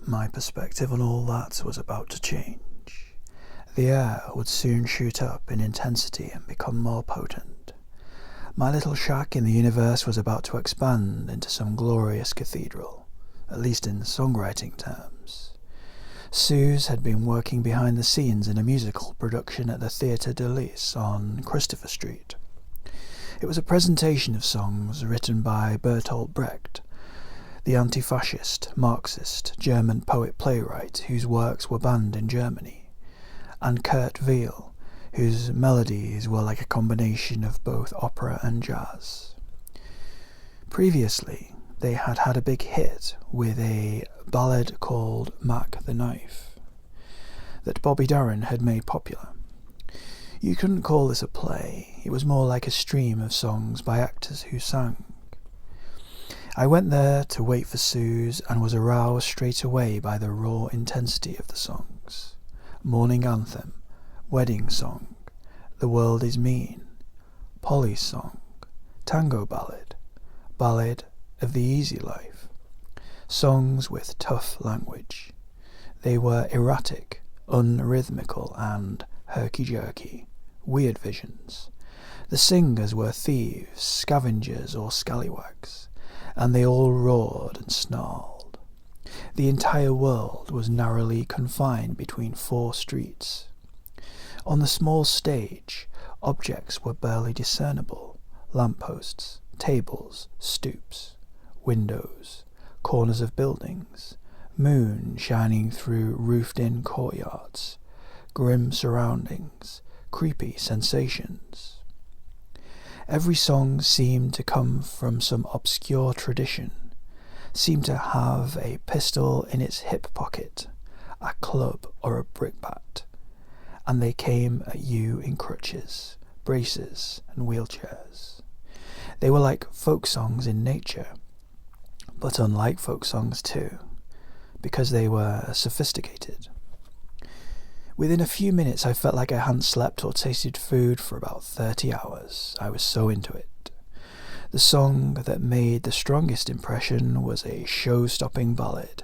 My perspective on all that was about to change. The air would soon shoot up in intensity and become more potent. My little shack in the universe was about to expand into some glorious cathedral, at least in songwriting terms. Suze had been working behind the scenes in a musical production at the Theatre de Lys on Christopher Street. It was a presentation of songs written by Bertolt Brecht, the anti-fascist, Marxist, German poet-playwright whose works were banned in Germany, and Kurt Weill, whose melodies were like a combination of both opera and jazz. Previously, they had had a big hit with a ballad called Mac the Knife that Bobby Darin had made popular. You couldn't call this a play, it was more like a stream of songs by actors who sang. I went there to wait for Suze and was aroused straight away by the raw intensity of the songs. Morning Anthem, Wedding Song, The World Is Mean, Polly's Song, Tango Ballad, Ballad of the Easy Life. Songs with tough language. They were erratic, unrhythmical and herky-jerky, weird visions. The singers were thieves, scavengers or scallywags, and they all roared and snarled. The entire world was narrowly confined between 4 streets. On the small stage, objects were barely discernible: lampposts, tables, stoops, windows, corners of buildings, moon shining through roofed-in courtyards, grim surroundings, creepy sensations. Every song seemed to come from some obscure tradition, seemed to have a pistol in its hip pocket, a club or a brickbat, and they came at you in crutches, braces and wheelchairs. They were like folk songs in nature, but unlike folk songs too, because they were sophisticated. Within a few minutes I felt like I hadn't slept or tasted food for about 30 hours. I was so into it. The song that made the strongest impression was a show-stopping ballad,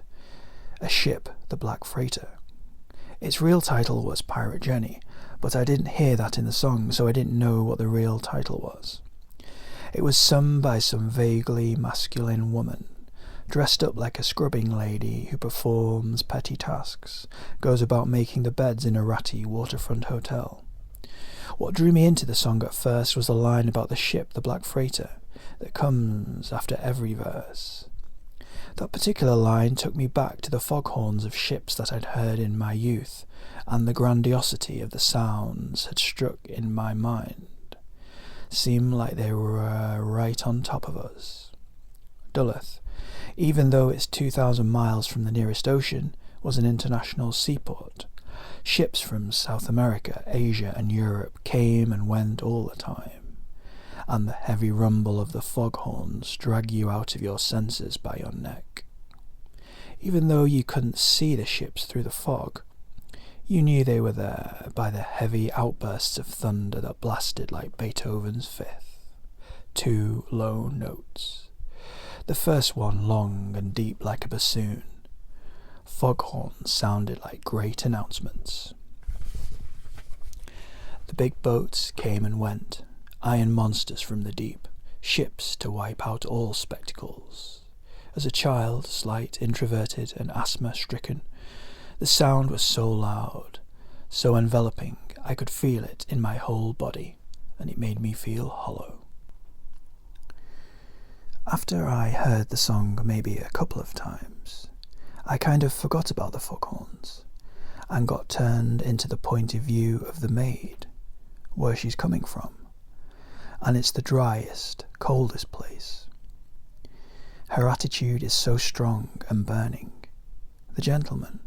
A Ship, the Black Freighter. Its real title was Pirate Jenny, but I didn't hear that in the song, so I didn't know what the real title was. It was sung by some vaguely masculine woman, dressed up like a scrubbing lady who performs petty tasks, goes about making the beds in a ratty waterfront hotel. What drew me into the song at first was the line about the ship, the Black Freighter, that comes after every verse. That particular line took me back to the foghorns of ships that I'd heard in my youth, and the grandiosity of the sounds had struck in my mind. Seemed like they were right on top of us. Duluth, even though it's 2,000 miles from the nearest ocean, was an international seaport. Ships from South America, Asia and Europe came and went all the time, and the heavy rumble of the foghorns dragged you out of your senses by your neck. Even though you couldn't see the ships through the fog, you knew they were there by the heavy outbursts of thunder that blasted like Beethoven's Fifth. 2 low notes. The first one long and deep like a bassoon. Foghorns sounded like great announcements. The big boats came and went, iron monsters from the deep, ships to wipe out all spectacles. As a child, slight, introverted and asthma-stricken, the sound was so loud, so enveloping, I could feel it in my whole body, and it made me feel hollow. After I heard the song maybe a couple of times, I kind of forgot about the foghorns, and got turned into the point of view of the maid, where she's coming from, and it's the driest, coldest place. Her attitude is so strong and burning. The gentlemen,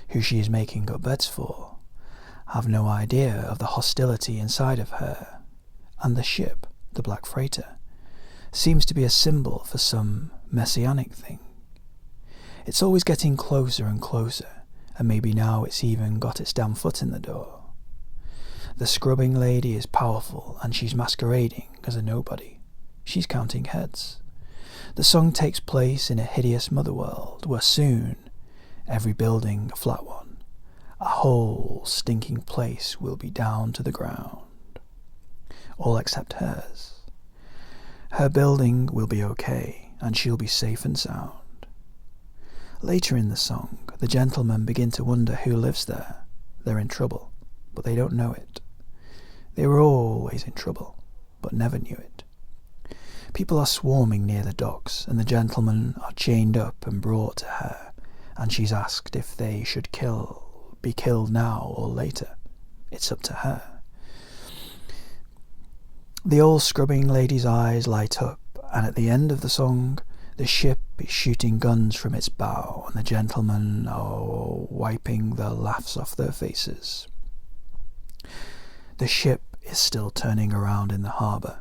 who she is making up beds for, have no idea of the hostility inside of her, and the ship, the Black Freighter, seems to be a symbol for some messianic thing. It's always getting closer and closer, and maybe now it's even got its damn foot in the door. The scrubbing lady is powerful, and she's masquerading as a nobody. She's counting heads. The song takes place in a hideous motherworld, where soon every building a flat one. A whole stinking place will be down to the ground. All except hers. Her building will be okay, and she'll be safe and sound. Later in the song, the gentlemen begin to wonder who lives there. They're in trouble, but they don't know it. They were always in trouble, but never knew it. People are swarming near the docks, and the gentlemen are chained up and brought to her, and she's asked if they should be killed now or later. It's up to her. The old scrubbing lady's eyes light up, and at the end of the song, the ship is shooting guns from its bow, and the gentlemen are wiping the laughs off their faces. The ship is still turning around in the harbour.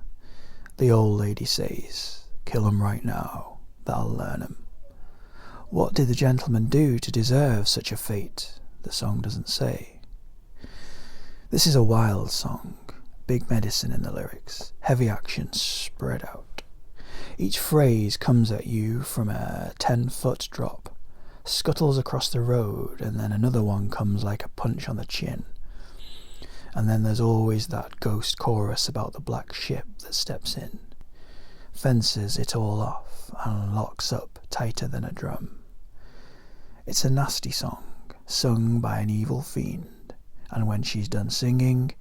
The old lady says, "Kill 'em right now, that'll learn 'em." What did the gentleman do to deserve such a fate? The song doesn't say. This is a wild song, big medicine in the lyrics, heavy action spread out. Each phrase comes at you from a 10-foot drop, scuttles across the road, and then another one comes like a punch on the chin. And then there's always that ghost chorus about the black ship that steps in, fences it all off, and locks up tighter than a drum. It's a nasty song, sung by an evil fiend, and when she's done singing,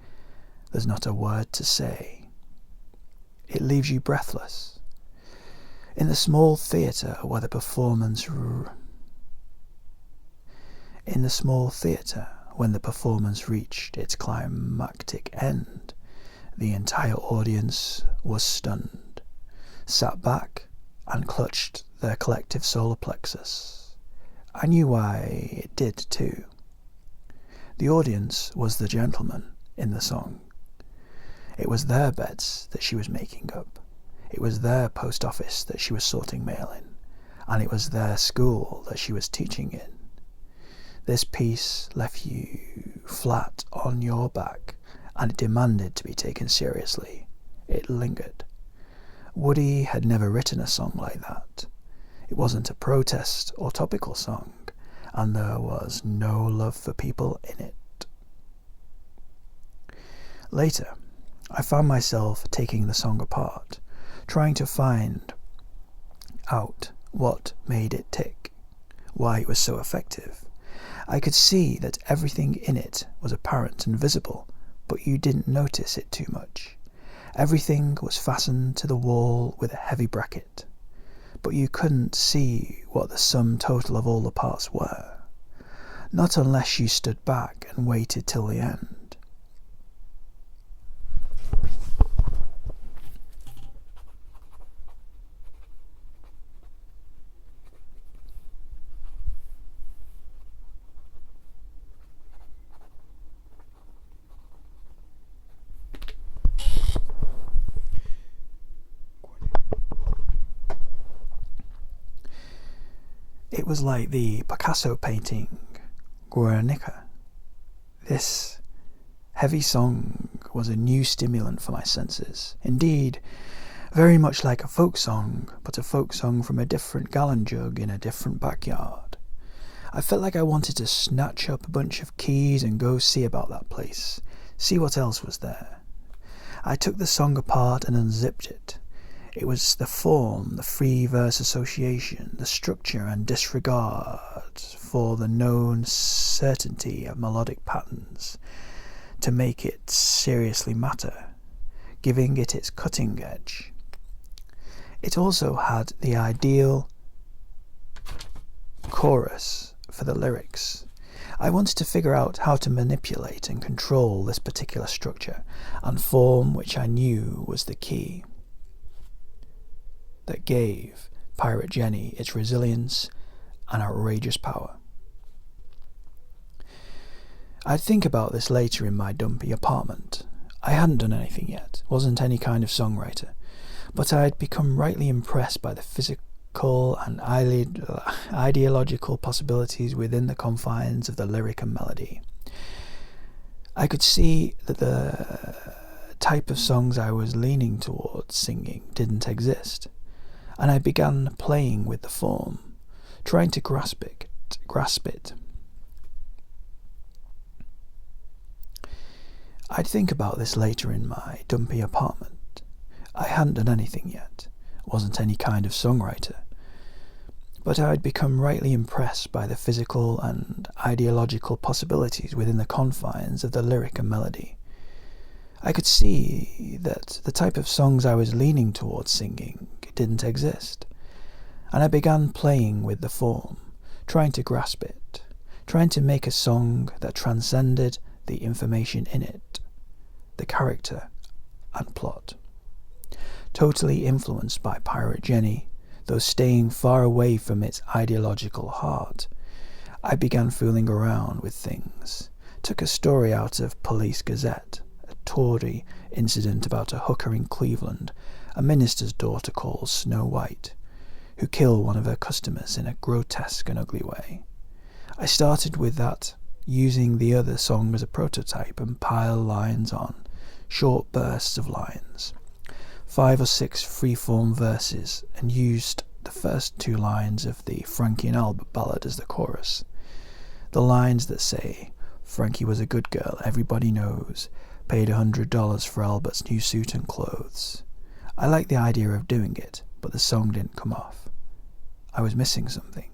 there's not a word to say. It leaves you breathless. In the small theatre when the performance reached its climactic end, the entire audience was stunned, sat back and clutched their collective solar plexus. I knew why it did too. The audience was the gentleman in the song. It was their beds that she was making up. It was their post office that she was sorting mail in, and it was their school that she was teaching in. This piece left you flat on your back, and it demanded to be taken seriously. It lingered. Woody had never written a song like that. It wasn't a protest or topical song, and there was no love for people in it. Later, I found myself taking the song apart, trying to find out what made it tick, why it was so effective. I could see that everything in it was apparent and visible, but you didn't notice it too much. Everything was fastened to the wall with a heavy bracket, but you couldn't see what the sum total of all the parts were, not unless you stood back and waited till the end. It was like the Picasso painting, Guernica. This heavy song was a new stimulant for my senses. Indeed, very much like a folk song, but a folk song from a different gallon jug in a different backyard. I felt like I wanted to snatch up a bunch of keys and go see about that place, see what else was there. I took the song apart and unzipped it. It was the form, the free verse association, the structure and disregard for the known certainty of melodic patterns to make it seriously matter, giving it its cutting edge. It also had the ideal chorus for the lyrics. I wanted to figure out how to manipulate and control this particular structure and form, which I knew was the key that gave Pirate Jenny its resilience and outrageous power. I'd think about this later in my dumpy apartment. I hadn't done anything yet, wasn't any kind of songwriter, but I'd become rightly impressed by the physical and ideological possibilities within the confines of the lyric and melody. I could see that the type of songs I was leaning towards singing didn't exist, and I began playing with the form, trying to grasp it, grasp it. I'd think about this later in my dumpy apartment. I hadn't done anything yet, wasn't any kind of songwriter, but I'd become rightly impressed by the physical and ideological possibilities within the confines of the lyric and melody. I could see that the type of songs I was leaning towards singing didn't exist, and I began playing with the form, trying to grasp it, trying to make a song that transcended the information in it, the character and plot. Totally influenced by Pirate Jenny, though staying far away from its ideological heart, I began fooling around with things, took a story out of Police Gazette, a Tory incident about a hooker in Cleveland a minister's daughter calls Snow White, who killed one of her customers in a grotesque and ugly way. I started with that, using the other song as a prototype, and piled lines on, short bursts of lines, 5 or 6 free-form verses, and used the first 2 lines of the Frankie and Albert ballad as the chorus. The lines that say, "Frankie was a good girl, everybody knows, paid $100 for Albert's new suit and clothes." I liked the idea of doing it, but the song didn't come off. I was missing something.